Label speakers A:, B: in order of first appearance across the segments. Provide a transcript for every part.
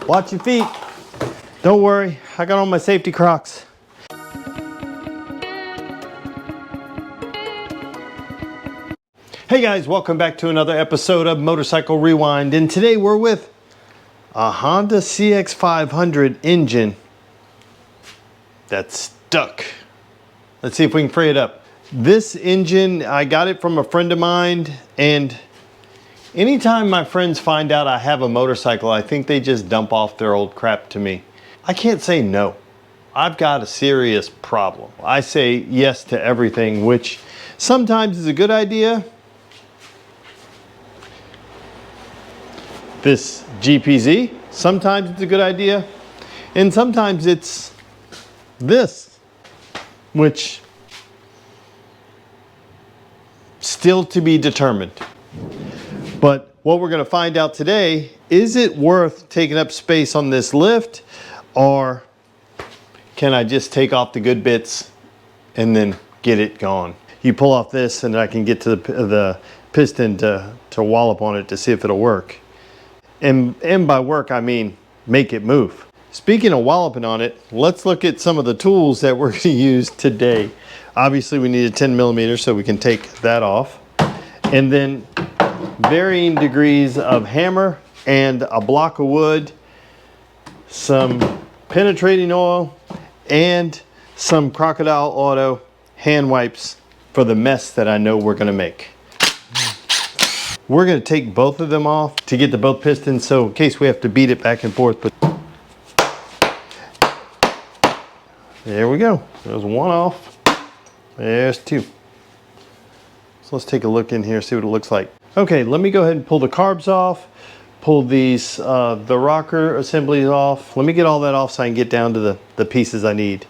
A: Watch your feet. Don't worry, I got on my safety Crocs. Hey guys, welcome back to another episode of Motorcycle Rewind, and today we're with a Honda CX500 engine that's stuck. Let's see if we can free it up. This engine, I got it from a friend of mine, and anytime my friends find out I have a motorcycle, I think they just dump off their old crap to me. I can't say no. I've got a serious problem. I say yes to everything, which sometimes is a good idea. This GPZ, sometimes it's a good idea, and sometimes it's this, which still to be determined. But what we're going to find out today, is it worth taking up space on this lift, or can I just take off the good bits and then get it gone? You pull off this and I can get to the piston to wallop on it to see if it'll work. And by work, I mean make it move. Speaking of walloping on it, let's look at some of the tools that we're going to use today. Obviously, we need a 10 millimeter so we can take that off. And then varying degrees of hammer and a block of wood, some penetrating oil, and some Crocodile Auto hand wipes for the mess that I know we're going to make. We're going to take both of them off to get to both pistons, so in case we have to beat it back and forth. But there we go. There's one off. There's two. So let's take a look in here, see what it looks like. Okay, let me go ahead and pull the carbs off, pull these, the rocker assemblies off. Let me get all that off so I can get down to the pieces I need.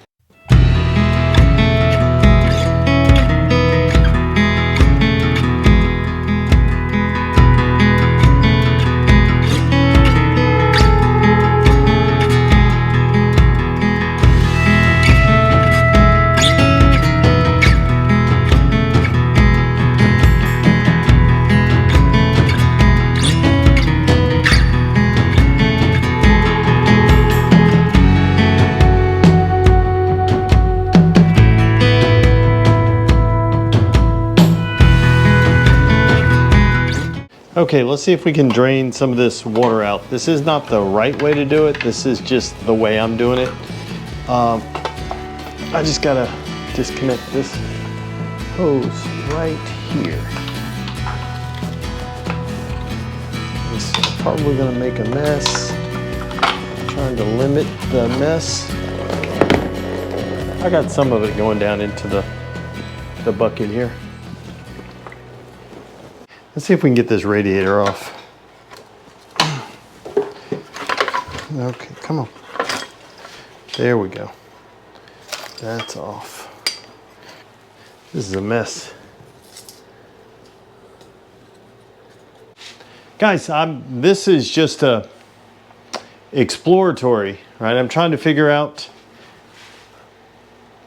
A: Okay, let's see if we can drain some of this water out. This is not the right way to do it. This is just the way I'm doing it. I just gotta disconnect this hose right here. This is probably gonna make a mess. I'm trying to limit the mess. I got some of it going down into the bucket here. Let's see if we can get this radiator off. Okay, come on. There we go. That's off. This is a mess. Guys, this is just a exploratory, right? I'm trying to figure out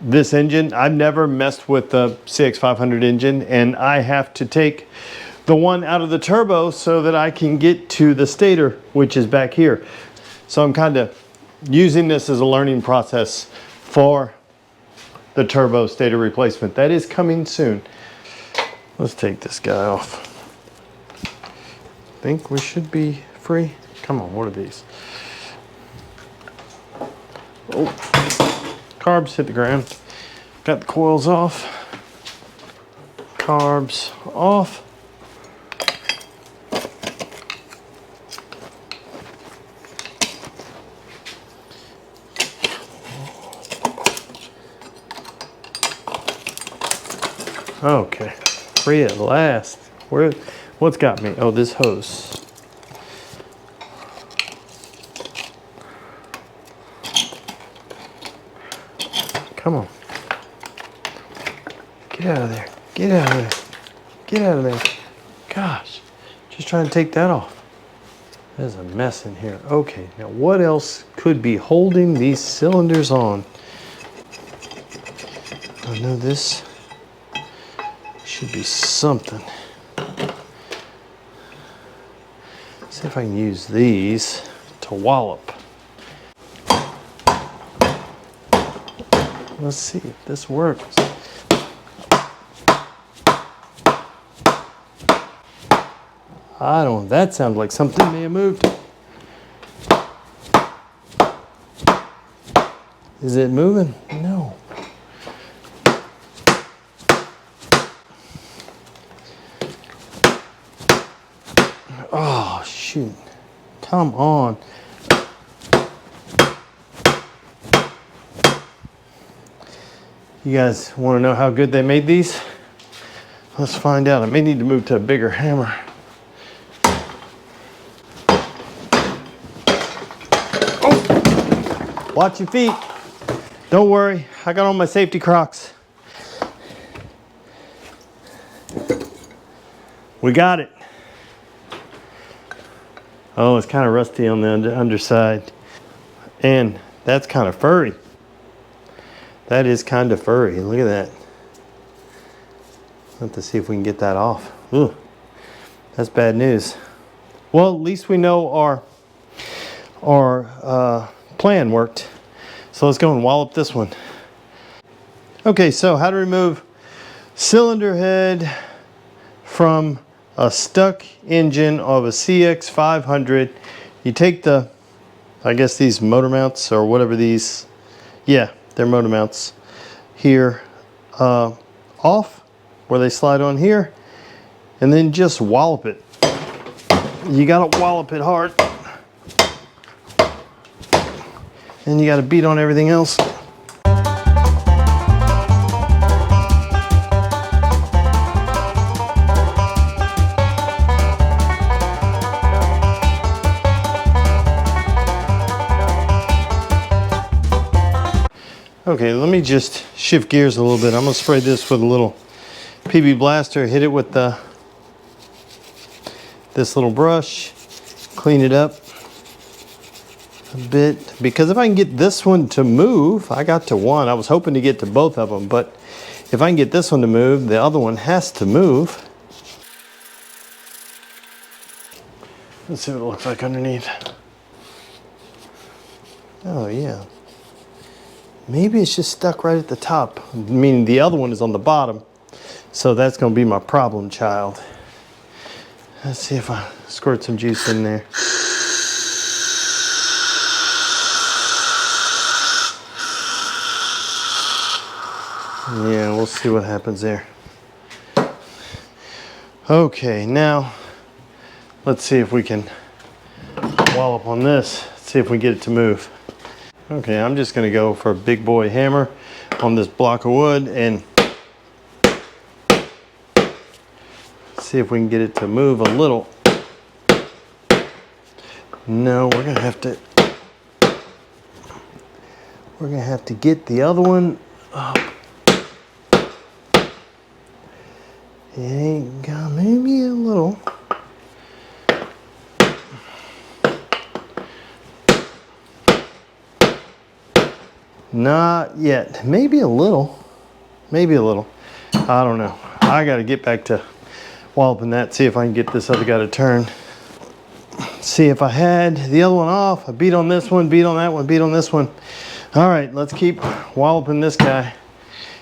A: this engine. I've never messed with the CX500 engine, and I have to take the one out of the turbo so that I can get to the stator, which is back here. So I'm kind of using this as a learning process for the turbo stator replacement. That is coming soon. Let's take this guy off. I think we should be free. Come on, what are these? Oh, carbs hit the ground. Got the coils off. Carbs off. Okay, free at last. What's got me? Oh, this hose. Come on. Get out of there. Get out of there. Get out of there. Gosh, just trying to take that off. There's a mess in here. Okay, now what else could be holding these cylinders on? I know this should be something. See if I can use these to wallop. Let's see if this works. I don't, that sounds like something may have moved. Is it moving? No. Oh, shoot. Come on. You guys want to know how good they made these? Let's find out. I may need to move to a bigger hammer. Oh! Watch your feet. Don't worry. I got on my safety Crocs. We got it. Oh, it's kind of rusty on the underside. And that's kind of furry. That is kind of furry. Look at that. Let's have to see if we can get that off. Ugh, that's bad news. Well, at least we know our plan worked. So let's go and wallop this one. Okay, so how to remove cylinder head from a stuck engine of a CX500. You take the, I guess these motor mounts or whatever these, yeah, they're motor mounts here off where they slide on here, and then just wallop it. You gotta wallop it hard, and you gotta beat on everything else. Okay, let me just shift gears a little bit. I'm gonna spray this with a little PB blaster, hit it with this little brush, clean it up a bit. Because if I can get this one to move, I got to one. I was hoping to get to both of them, but if I can get this one to move, the other one has to move. Let's see what it looks like underneath. Oh yeah. Maybe it's just stuck right at the top, meaning the other one is on the bottom. So that's gonna be my problem child. Let's see if I squirt some juice in there. Yeah, we'll see what happens there. Okay, now let's see if we can wallop on this, see if we get it to move. Okay, I'm just gonna go for a big boy hammer on this block of wood and see if we can get it to move a little. No, we're gonna have to get the other one up. It ain't got, maybe a little. Not yet. Maybe a little. Maybe a little. I don't know. I got to get back to walloping that, see if I can get this other guy to turn. See if I had the other one off. I beat on this one, beat on that one, beat on this one. All right, let's keep walloping this guy.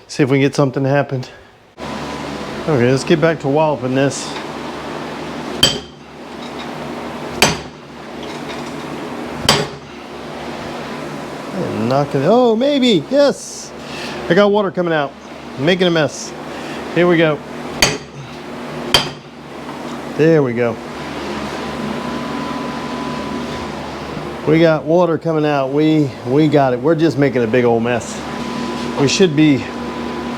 A: See if we can get something to happen. Okay, let's get back to walloping this. Knocking, oh, maybe, yes. I got water coming out, I'm making a mess. Here we go. There we go. We got water coming out. We got it. We're just making a big old mess. We should be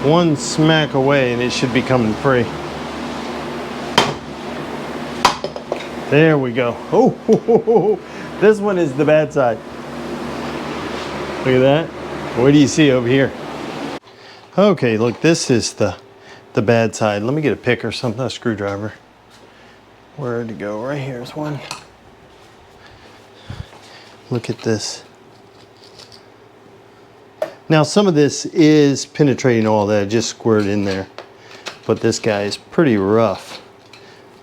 A: one smack away and it should be coming free. There we go. Oh, this one is the bad side. Look at that. What do you see over here? Okay, look, this is the bad side. Let me get a pick or something, a screwdriver. Where'd it go? Right here's one. Look at this. Now some of this is penetrating oil that I just squirted in there, but this guy is pretty rough.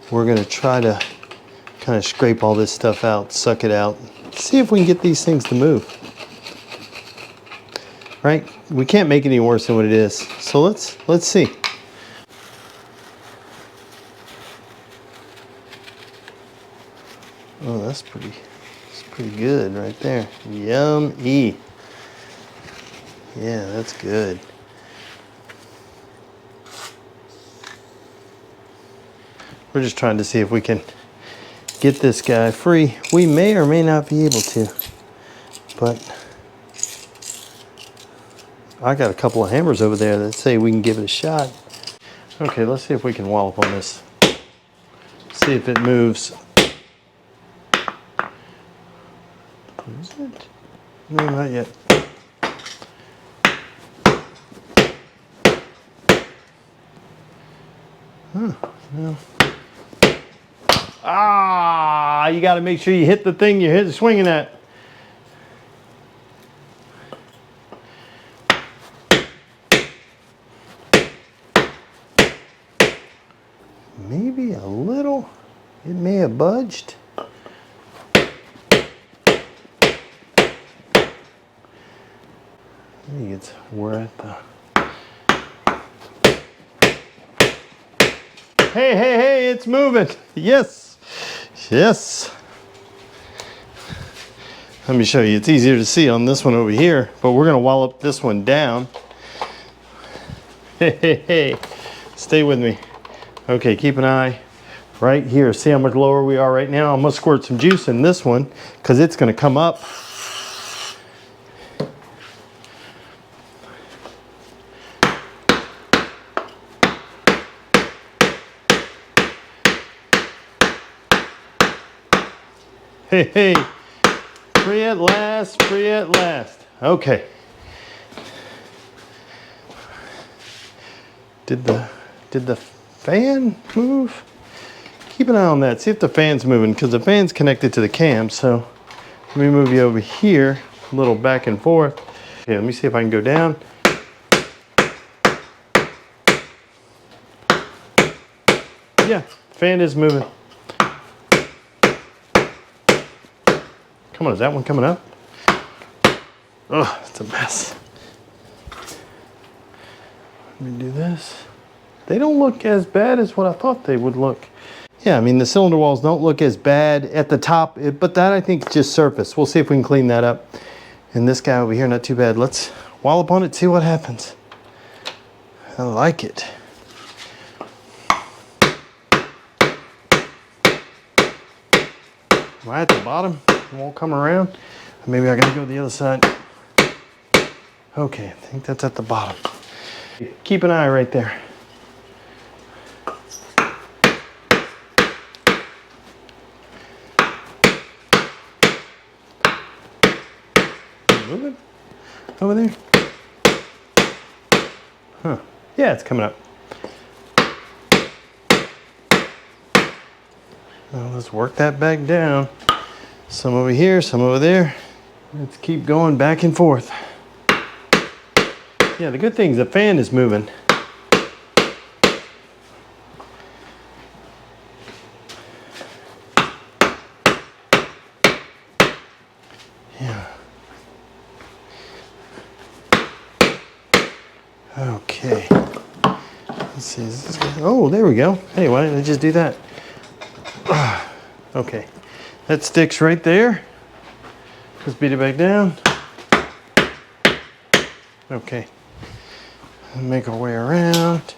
A: We're gonna try to kind of scrape all this stuff out, suck it out, see if we can get these things to move. right? We can't make it any worse than what it is. So let's see. Oh, that's pretty good right there. Yummy. Yeah, that's good. We're just trying to see if we can get this guy free. We may or may not be able to, but I got a couple of hammers over there that say we can give it a shot. Okay, let's see if we can wallop on this. See if it moves. Is it? No, not yet. Huh, well. Ah, you got to make sure you hit the thing you're swinging at. Maybe a little. It may have budged. Maybe we're at the... Hey, it's moving. Yes. Yes. Let me show you. It's easier to see on this one over here, but we're going to wallop this one down. Hey. Stay with me. Okay, keep an eye right here. See how much lower we are right now? I'm going to squirt some juice in this one because it's going to come up. Hey, free at last, free at last. Okay. Did the fan move? Keep an eye on that. See if the fan's moving, because the fan's connected to the cam. So let me move you over here, a little back and forth. Okay, let me see if I can go down. Yeah, fan is moving. Come on, is that one coming up? Oh, it's a mess. Let me do this. They don't look as bad as what I thought they would look. Yeah, I mean, the cylinder walls don't look as bad at the top, but that I think is just surface. We'll see if we can clean that up. And this guy over here, not too bad. Let's wallop on it, see what happens. I like it. Am I at the bottom? It won't come around. Maybe I gotta go to the other side. Okay, I think that's at the bottom. Keep an eye right there. Moving over there. Huh? Yeah, it's coming up. Well, let's work that back down. Some over here, some over there. Let's keep going back and forth. Yeah, the good thing is the fan is moving. Yeah. Okay. Let's see. Is this good? Oh, there we go. Hey, why didn't I just do that? Okay. That sticks right there. Let's beat it back down. Okay. Make our way around.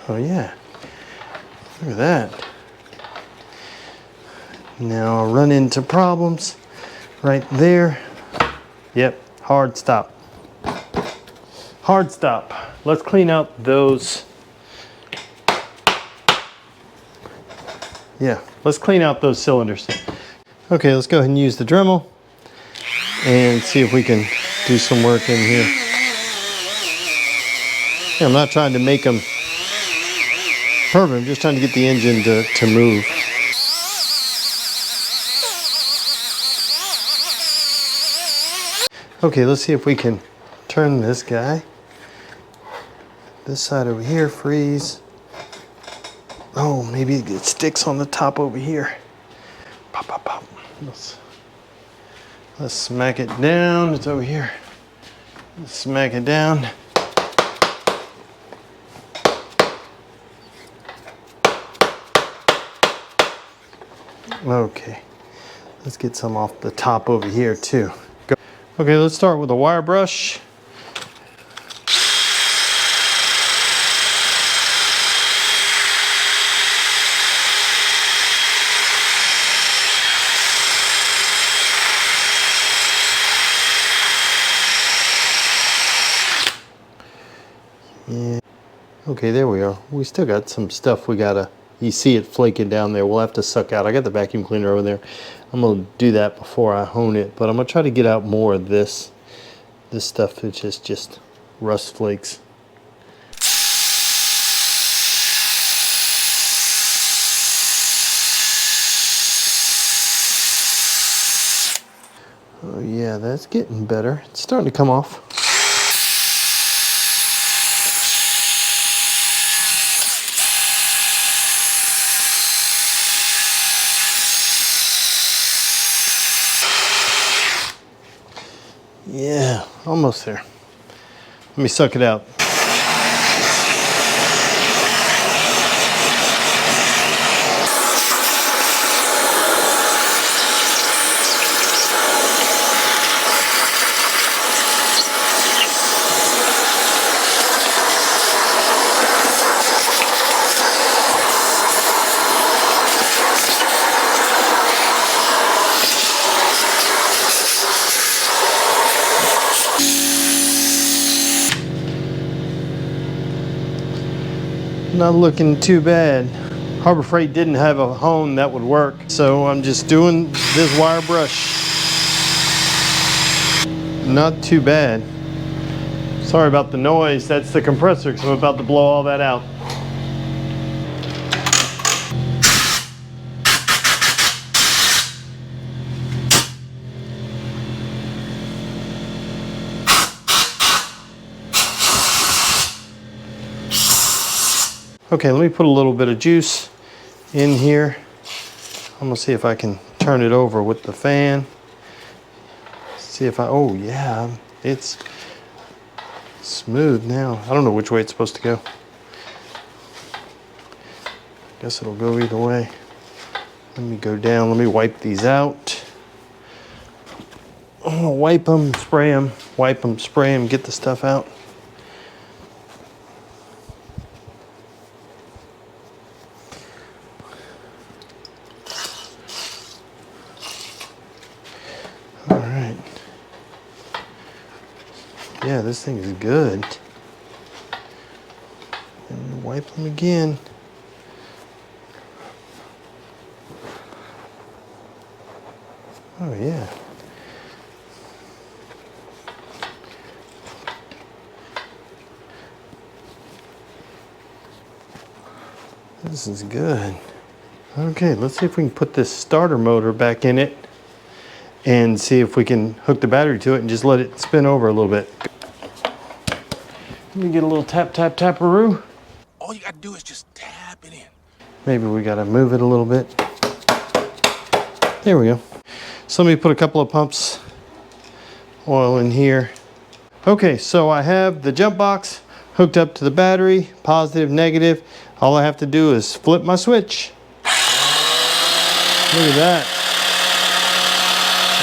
A: Oh yeah. Look at that. Now I'll run into problems right there. Yep, hard stop. Hard stop. Let's clean out those. Yeah, let's clean out those cylinders. Okay, let's go ahead and use the Dremel and see if we can do some work in here. Yeah, I'm not trying to make them perfect, I'm just trying to get the engine to move. Okay, let's see if we can turn this guy. This side over here, freeze. Oh, maybe it sticks on the top over here. Pop, pop, pop. Let's smack it down. It's over here. Let's smack it down. Okay, let's get some off the top over here too. Go. Okay, let's start with a wire brush. Yeah. Okay, there we are. We still got some stuff we gotta, you see it flaking down there. We'll have to suck out. I got the vacuum cleaner over there. I'm gonna do that before I hone it, but I'm gonna try to get out more of this stuff. It's just rust flakes. Oh yeah, that's getting better. It's starting to come off. Yeah, almost there. Let me suck it out. Not looking too bad. Harbor Freight didn't have a hone that would work, so I'm just doing this wire brush. Not too bad. Sorry about the noise. That's the compressor, because I'm about to blow all that out. Okay, let me put a little bit of juice in here. I'm gonna see if I can turn it over with the fan. See if oh yeah, it's smooth now. I don't know which way it's supposed to go. Guess it'll go either way. Let me go down, let me wipe these out. I'm gonna wipe them, spray them, wipe them, spray them, get the stuff out. All right. Yeah, this thing is good. And wipe them again. Oh yeah. This is good. Okay, let's see if we can put this starter motor back in it and see if we can hook the battery to it and just let it spin over a little bit. Let me get a little tap, tap, taparoo.
B: All you gotta do is just tap it in.
A: Maybe we gotta move it a little bit. There we go. So let me put a couple of pumps oil in here. Okay, so I have the jump box hooked up to the battery, positive, negative. All I have to do is flip my switch. Look at that.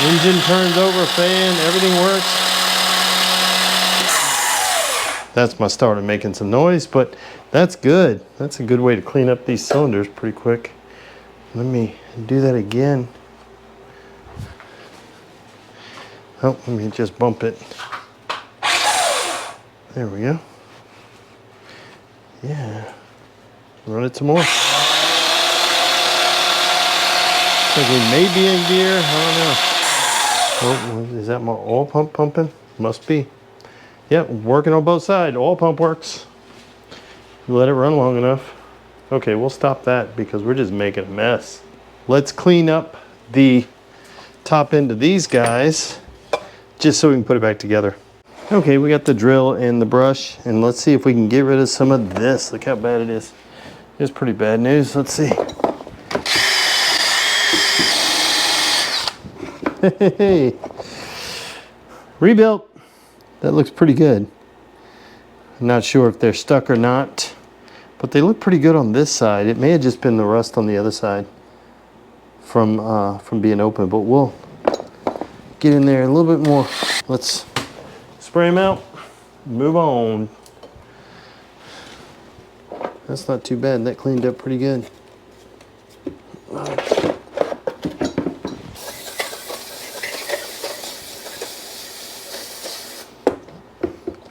A: Engine turns over, fan, everything works. That's my starter making some noise, but that's good. That's a good way to clean up these cylinders pretty quick. Let me do that again. Oh, let me just bump it. There we go. Yeah. Run it some more. I think we may be in gear. I don't know. Oh, is that my oil pump pumping? Must be. Yep, working on both sides. Oil pump works. You let it run long enough. Okay, we'll stop that because we're just making a mess. Let's clean up the top end of these guys just so we can put it back together. Okay, we got the drill and the brush, and let's see if we can get rid of some of this. Look how bad it is. It's pretty bad news. Let's see. Hey, Rebuilt. That looks pretty good. I'm not sure if they're stuck or not, but they look pretty good on this side. It may have just been the rust on the other side from being open, but we'll get in there a little bit more. Let's spray them out, move on. That's not too bad. That cleaned up pretty good.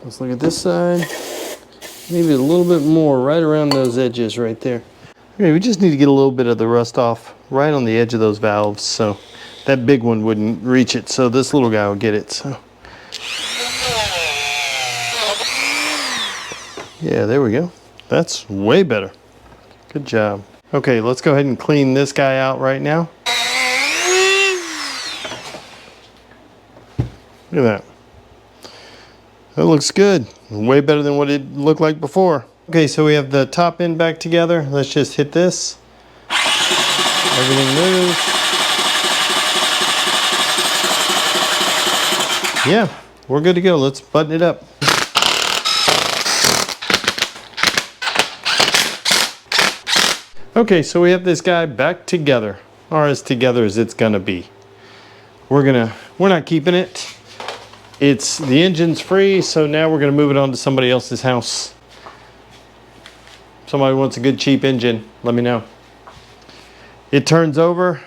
A: Let's look at this side. Maybe a little bit more right around those edges right there. Okay, we just need to get a little bit of the rust off right on the edge of those valves so that big one wouldn't reach it, so this little guy will get it. So yeah, there we go. That's way better. Good job. Okay, let's go ahead and clean this guy out right now. Look at that. That looks good. Way better than what it looked like before. Okay, so we have the top end back together. Let's just hit this. Everything moves. Yeah, we're good to go. Let's button it up. Okay, so we have this guy back together, or as together as it's gonna be. We're not keeping it. The engine's free, so now we're gonna move it on to somebody else's house. Somebody wants a good cheap engine, let me know. It turns over.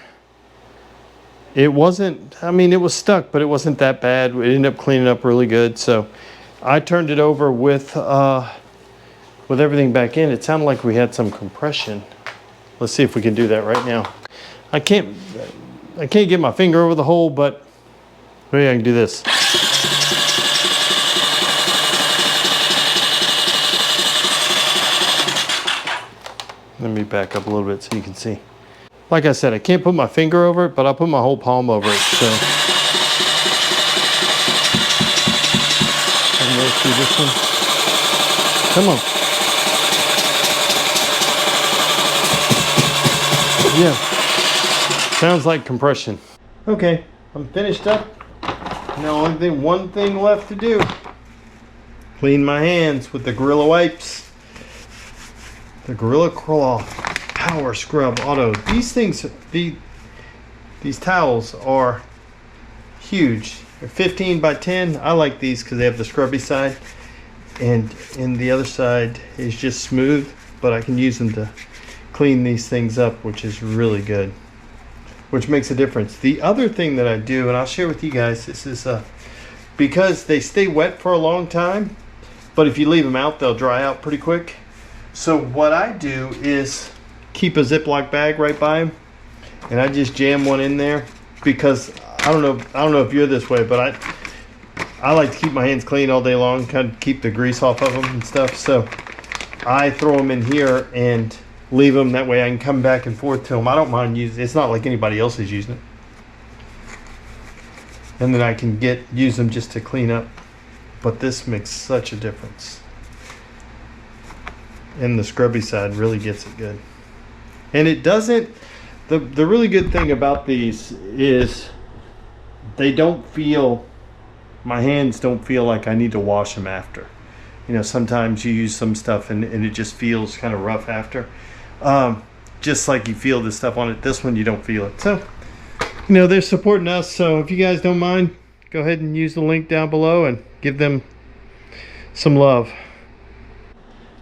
A: It wasn't, I mean, it was stuck, but it wasn't that bad. It ended up cleaning up really good. So I turned it over with everything back in. It sounded like we had some compression. Let's see if we can do that right now. I can't get my finger over the hole, but maybe I can do this. Let me back up a little bit so you can see. Like I said, I can't put my finger over it, but I'll put my whole palm over it. So I can go through this one. Come on. Yeah. Sounds like compression. Okay, I'm finished up. Now one thing left to do. Clean my hands with the Gorilla wipes. The Gorilla Claw Power Scrub Auto. These things, these towels are huge. They're 15 by 10. I like these because they have the scrubby side, and the other side is just smooth, but I can use them to clean these things up, which is really good, which makes a difference. The other thing that I do, and I'll share with you guys, this is because they stay wet for a long time, but if you leave them out, they'll dry out pretty quick. So what I do is keep a Ziploc bag right by them, and I just jam one in there because I don't know if you're this way, but I like to keep my hands clean all day long, kind of keep the grease off of them and stuff. So I throw them in here and leave them that way. I can come back and forth to them. I don't mind using. It's not like anybody else is using it, and then I can use them just to clean up. But this makes such a difference. And the scrubby side really gets it good. And it doesn't, the really good thing about these is they don't feel, my hands don't feel like I need to wash them after. You know, sometimes you use some stuff and it just feels kind of rough after. Just like you feel this stuff on it. This one you don't feel it. So, you know, they're supporting us. So if you guys don't mind, go ahead and use the link down below and give them some love.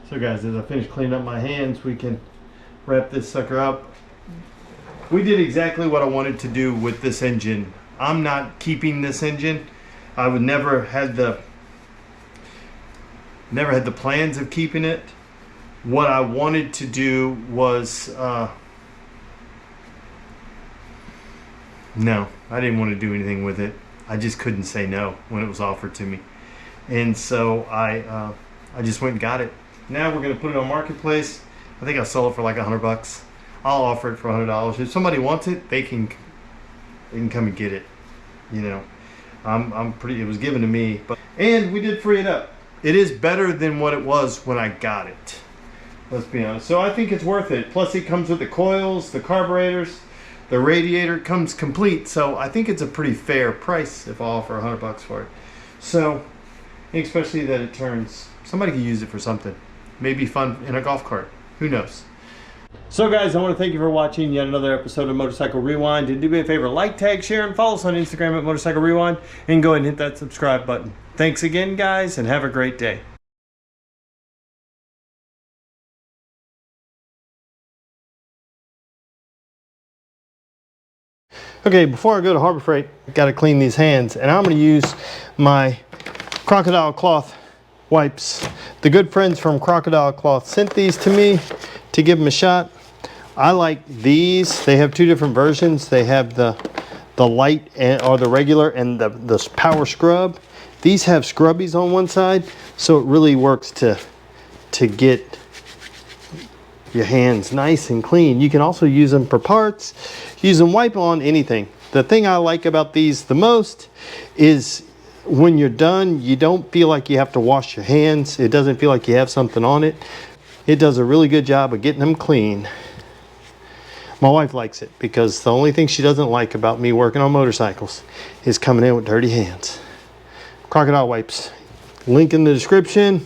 A: So guys, as I finish cleaning up my hands, we can wrap this sucker up. We did exactly what I wanted to do with this engine. I'm not keeping this engine. I would never had the plans of keeping it. What I wanted to do was no, I didn't want to do anything with it. I just couldn't say no when it was offered to me, and so I just went and got it. Now we're going to put it on Marketplace. I think I'll sell it for like $100. I'll offer it for $100. If somebody wants it, they can come and get it. You know, it was given to me, and we did free it up. It is better than what it was when I got it. Let's be honest. So I think it's worth it. Plus it comes with the coils, the carburetors, the radiator comes complete. So I think it's a pretty fair price if I offer $100 for it. So, especially that it turns. Somebody could use it for something. Maybe fun in a golf cart. Who knows? So guys, I want to thank you for watching yet another episode of Motorcycle Rewind. And do me a favor, like, tag, share, and follow us on Instagram at Motorcycle Rewind. And go ahead and hit that subscribe button. Thanks again, guys, and have a great day. Okay, before I go to Harbor Freight, I gotta clean these hands, and I'm gonna use my crocodile cloth wipes. The good friends from Crocodile Cloth sent these to me to give them a shot. I like these. They have two different versions. They have the light or the regular and the power scrub. These have scrubbies on one side, so it really works to get your hands nice and clean. You can also use them for parts. Use them, wipe on anything. The thing I like about these the most is when you're done, you don't feel like you have to wash your hands. It doesn't feel like you have something on it. It does a really good job of getting them clean. My wife likes it because the only thing she doesn't like about me working on motorcycles is coming in with dirty hands. Crocodile wipes. Link in the description.